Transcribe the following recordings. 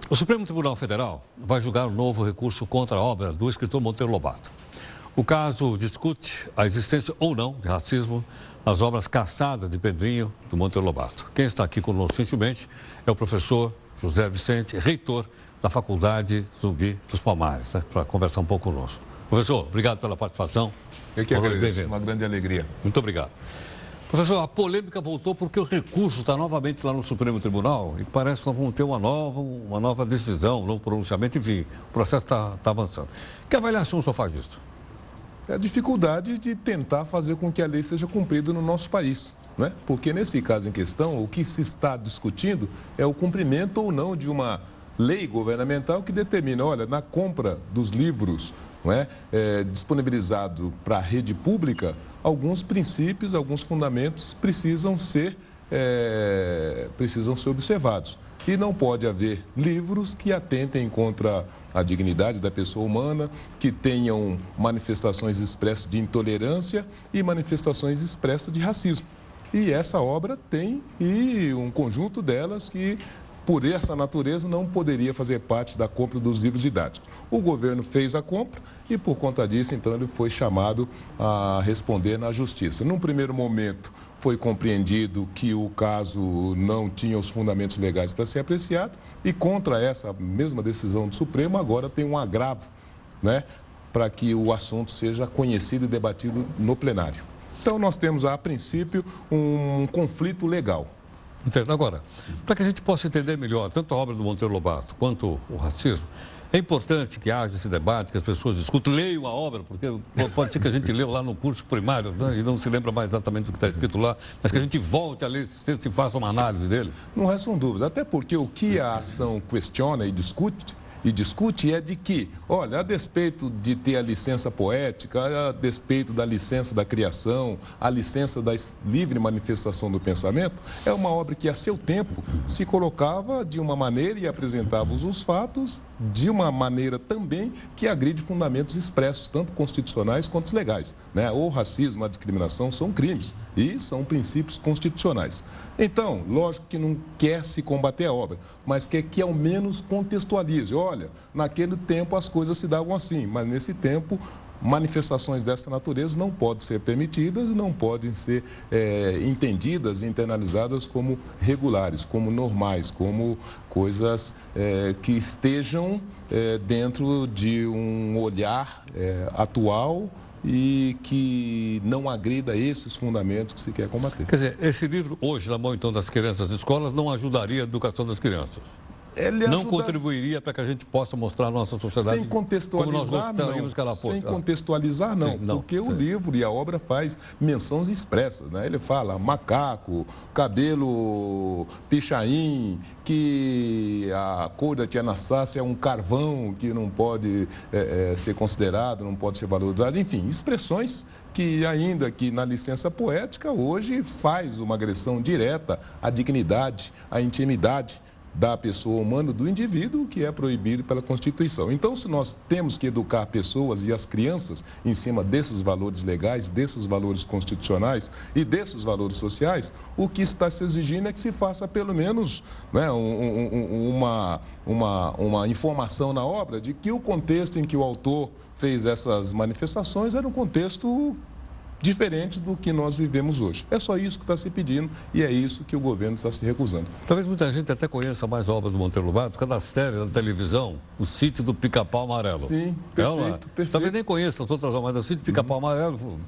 O Supremo Tribunal Federal vai julgar um novo recurso contra a obra do escritor Monteiro Lobato. O caso discute a existência ou não de racismo nas obras Caçada de Pedrinho, do Monteiro Lobato. Quem está aqui conosco recentemente é o professor José Vicente, reitor da Faculdade Zumbi dos Palmares, para conversar um pouco conosco. Professor, obrigado pela participação. Eu que agradeço, uma grande alegria. Muito obrigado. Professor, a polêmica voltou porque o recurso está novamente lá no Supremo Tribunal e parece que nós vamos ter uma nova decisão, um novo pronunciamento, enfim, o processo está avançando. Que avaliação o senhor faz disso? É a dificuldade de tentar fazer com que a lei seja cumprida no nosso país, né? Porque nesse caso em questão, o que se está discutindo é o cumprimento ou não de uma lei governamental que determina, olha, na compra dos livros, não é, disponibilizado para a rede pública, alguns princípios, alguns fundamentos precisam ser observados. E não pode haver livros que atentem contra a dignidade da pessoa humana, que tenham manifestações expressas de intolerância e manifestações expressas de racismo. E essa obra tem um conjunto delas que, por essa natureza, não poderia fazer parte da compra dos livros didáticos. O governo fez a compra e, por conta disso, então, ele foi chamado a responder na justiça. Num primeiro momento, foi compreendido que o caso não tinha os fundamentos legais para ser apreciado e, contra essa mesma decisão do Supremo, agora tem um agravo, né, para que o assunto seja conhecido e debatido no plenário. Então, nós temos, a princípio, um conflito legal. Entendo. Agora, para que a gente possa entender melhor tanto a obra do Monteiro Lobato quanto o racismo, é importante que haja esse debate, que as pessoas discutam, leiam a obra, porque pode ser que a gente leu lá no curso primário, né, e não se lembra mais exatamente do que está escrito lá, mas que a gente volte a ler, se faça uma análise dele. Não restam dúvidas, até porque o que a ação questiona e discute é de que, olha, a despeito de ter a licença poética, a despeito da licença da criação, a licença da livre manifestação do pensamento, é uma obra que, a seu tempo, se colocava de uma maneira e apresentava os fatos de uma maneira também que agride fundamentos expressos, tanto constitucionais quanto legais, né? O racismo, a discriminação são crimes e são princípios constitucionais. Então, lógico que não quer se combater a obra, mas quer que ao menos contextualize. Olha, naquele tempo as coisas se davam assim, mas nesse tempo manifestações dessa natureza não podem ser permitidas e não podem ser entendidas e internalizadas como regulares, como normais, como coisas que estejam dentro de um olhar atual e que não agrida esses fundamentos que se quer combater. Quer dizer, esse livro hoje na mão então das crianças das escolas não ajudaria a educação das crianças? Não contribuiria para que a gente possa mostrar a nossa sociedade sem contextualizar, como nós gostaríamos que ela fosse. Sem contextualizar, não. Sim, não, porque o livro e a obra faz menções expressas, né? Ele fala macaco, cabelo pichain, que a cor da tia Anastácia é um carvão que não pode ser considerado, não pode ser valorizado. Enfim, expressões que, ainda que na licença poética, hoje faz uma agressão direta à dignidade, à intimidade da pessoa humana, do indivíduo, que é proibido pela Constituição. Então, se nós temos que educar pessoas e as crianças em cima desses valores legais, desses valores constitucionais e desses valores sociais, o que está se exigindo é que se faça pelo menos, né, uma informação na obra de que o contexto em que o autor fez essas manifestações era um contexto diferente do que nós vivemos hoje. É só isso que está se pedindo e é isso que o governo está se recusando. Talvez muita gente até conheça mais a obra do Monteiro Lobato por causa da série da televisão, O Sítio do Pica-Pau Amarelo. Sim, perfeito, perfeito. Talvez nem conheça as outras, mas O Sítio do Pica-Pau Amarelo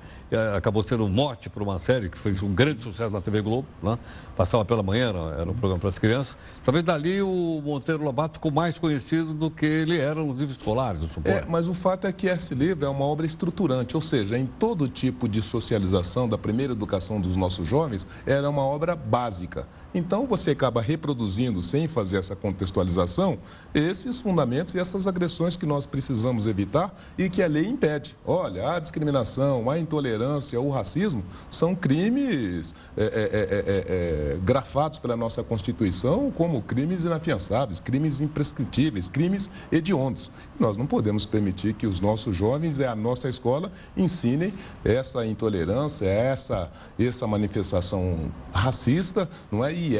acabou sendo um mote para uma série que fez um grande sucesso na TV Globo, né? Passava pela manhã, era um programa para as crianças. Talvez dali o Monteiro Lobato ficou mais conhecido do que ele era nos livros escolares, eu suponho. Mas o fato é que esse livro é uma obra estruturante, ou seja, em todo tipo de socialização da primeira educação dos nossos jovens, era uma obra básica. Então, você acaba reproduzindo, sem fazer essa contextualização, esses fundamentos e essas agressões que nós precisamos evitar e que a lei impede. Olha, a discriminação, a intolerância, o racismo são crimes grafados pela nossa Constituição como crimes inafiançáveis, crimes imprescritíveis, crimes hediondos. Nós não podemos permitir que os nossos jovens e a nossa escola ensinem essa intolerância, essa manifestação racista, não é? e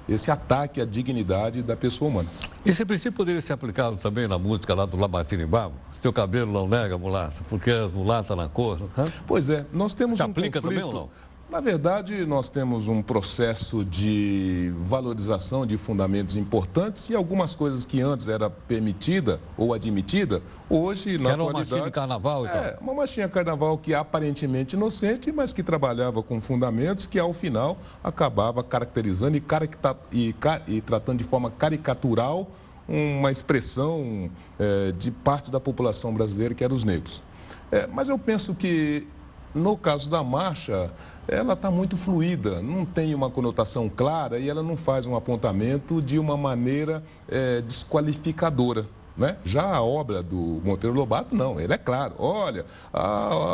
esse ataque à dignidade da pessoa humana. Esse princípio poderia ser aplicado também na música lá do Lamartine-Babo? Teu cabelo não nega, mulata, porque é mulata na cor. Né? Pois é, nós temos Se um aplica conflito. também ou não? Na verdade, nós temos um processo de valorização de fundamentos importantes e algumas coisas que antes era permitida ou admitida, hoje, na Era uma atualidade... marchinha de carnaval e tal. Uma marchinha de carnaval que é aparentemente inocente, mas que trabalhava com fundamentos que, ao final, acabava caracterizando e tratando de forma caricatural uma expressão de parte da população brasileira, que eram os negros. Mas eu penso que, no caso da marcha, ela está muito fluida, não tem uma conotação clara e ela não faz um apontamento de uma maneira desqualificadora. Né? Já a obra do Monteiro Lobato, não, ele é claro. Olha...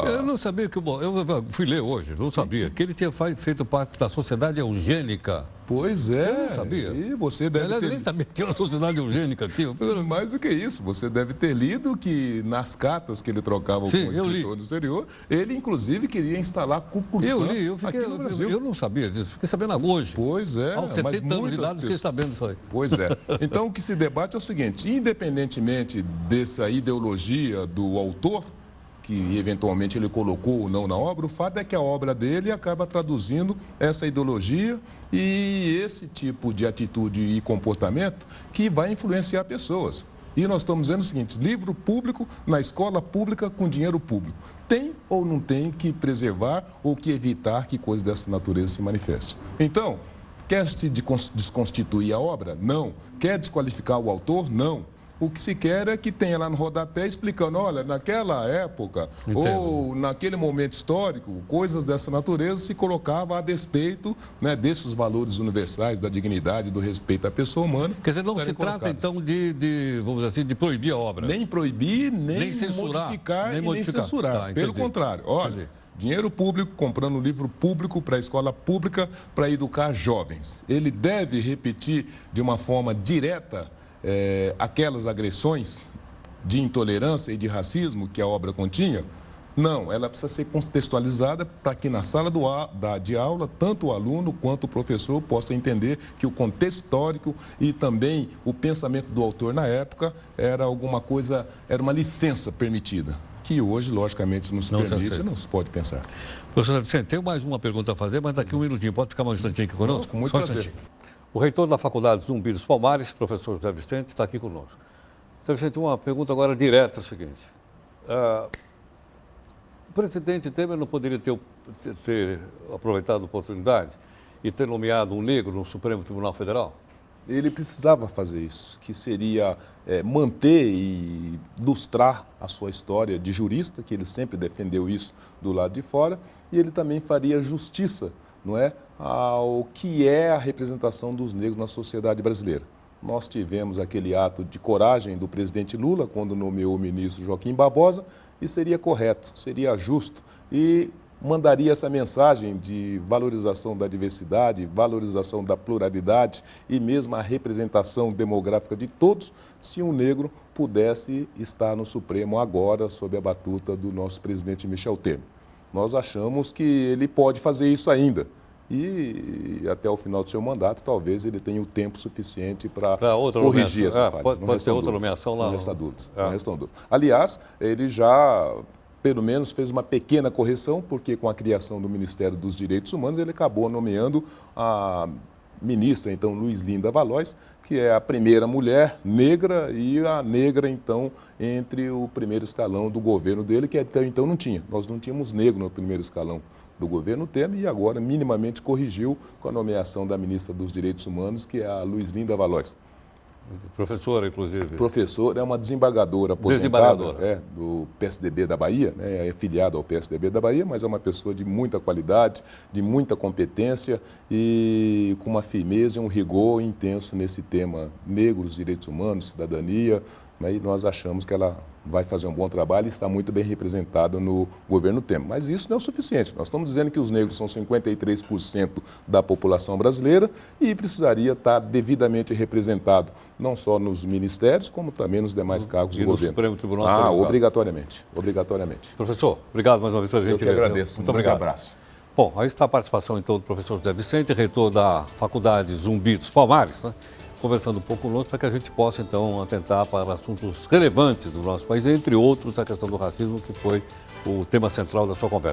Eu não sabia que... Eu fui ler hoje, não sabia. Que ele tinha feito parte da Sociedade Eugênica. Pois é. Eu não sabia. E você deve Aliás, eu nem sabia que tinha uma Sociedade Eugênica aqui. Mais do que isso, você deve ter lido que nas cartas que ele trocava com o escritor do exterior, ele inclusive queria instalar Ku Klux Klan aqui no Brasil. Eu não sabia disso, fiquei sabendo hoje. Pois é. Aos 70 anos de idade, fiquei sabendo disso aí. Pois é. Então, o que se debate é o seguinte, independentemente dessa ideologia do autor, que eventualmente ele colocou ou não na obra, o fato é que a obra dele acaba traduzindo essa ideologia e esse tipo de atitude e comportamento que vai influenciar pessoas. E nós estamos dizendo o seguinte, livro público na escola pública com dinheiro público. Tem ou não tem que preservar ou que evitar que coisas dessa natureza se manifestem? Então, quer se desconstituir a obra? Não. Quer desqualificar o autor? Não. O que se quer é que tenha lá no rodapé explicando, olha, naquela época ou naquele momento histórico, coisas dessa natureza se colocava a despeito, né, desses valores universais, da dignidade, do respeito à pessoa humana. Quer dizer, não se trata então vamos dizer assim, de proibir a obra. Nem proibir, nem censurar, modificar nem censurar. Tá, pelo contrário, olha, dinheiro público, comprando livro público para a escola pública para educar jovens. Ele deve repetir de uma forma direta aquelas agressões de intolerância e de racismo que a obra continha? Não, ela precisa ser contextualizada para que na sala de aula, tanto o aluno quanto o professor possa entender que o contexto histórico e também o pensamento do autor na época era alguma coisa, era uma licença permitida, que hoje, logicamente, não se permite, não se pode pensar. Professor Vicente, tenho mais uma pergunta a fazer, mas daqui um minutinho, pode ficar mais um instantinho aqui conosco? Com muito prazer. O reitor da Faculdade Zumbi dos Palmares, professor José Vicente, está aqui conosco. José Vicente, uma pergunta agora direta, é o seguinte. O presidente Temer não poderia ter aproveitado a oportunidade e ter nomeado um negro no Supremo Tribunal Federal? Ele precisava fazer isso, que seria manter e ilustrar a sua história de jurista, que ele sempre defendeu isso do lado de fora, e ele também faria justiça, não é, ao que é a representação dos negros na sociedade brasileira. Nós tivemos aquele ato de coragem do presidente Lula, quando nomeou o ministro Joaquim Barbosa, e seria correto, seria justo, e mandaria essa mensagem de valorização da diversidade, valorização da pluralidade e mesmo a representação demográfica de todos, se um negro pudesse estar no Supremo agora, sob a batuta do nosso presidente Michel Temer. Nós achamos que ele pode fazer isso ainda. E até o final do seu mandato, talvez ele tenha o tempo suficiente para corrigir essa falha. Pode ter outra nomeação lá. Não restam dúvidas. Aliás, ele já, pelo menos, fez uma pequena correção, porque com a criação do Ministério dos Direitos Humanos, ele acabou nomeando a ministra, então, Luiz Linda Valois, que é a primeira mulher negra e a negra, então, entre o primeiro escalão do governo dele, que até então não tinha. Nós não tínhamos negro no primeiro escalão do governo Temer e agora minimamente corrigiu com a nomeação da ministra dos Direitos Humanos, que é a Luiz Linda Valois. Professora, inclusive. Professora, é uma desembargadora aposentada do PSDB da Bahia, né, é filiada ao PSDB da Bahia, mas é uma pessoa de muita qualidade, de muita competência e com uma firmeza e um rigor intenso nesse tema negros, direitos humanos, cidadania, né, e nós achamos que ela vai fazer um bom trabalho e está muito bem representada no governo Temer. Mas isso não é o suficiente. Nós estamos dizendo que os negros são 53% da população brasileira e precisaria estar devidamente representado, não só nos ministérios, como também nos demais cargos do governo. Supremo Tribunal Federal. Obrigatoriamente. Obrigatoriamente. Professor, obrigado mais uma vez pela gentileza. Eu que agradeço. Muito obrigado. Um abraço. Bom, aí está a participação então do professor José Vicente, reitor da Faculdade Zumbi dos Palmares, né? Conversando um pouco conosco para que a gente possa então atentar para assuntos relevantes do nosso país, entre outros a questão do racismo, que foi o tema central da sua conversa.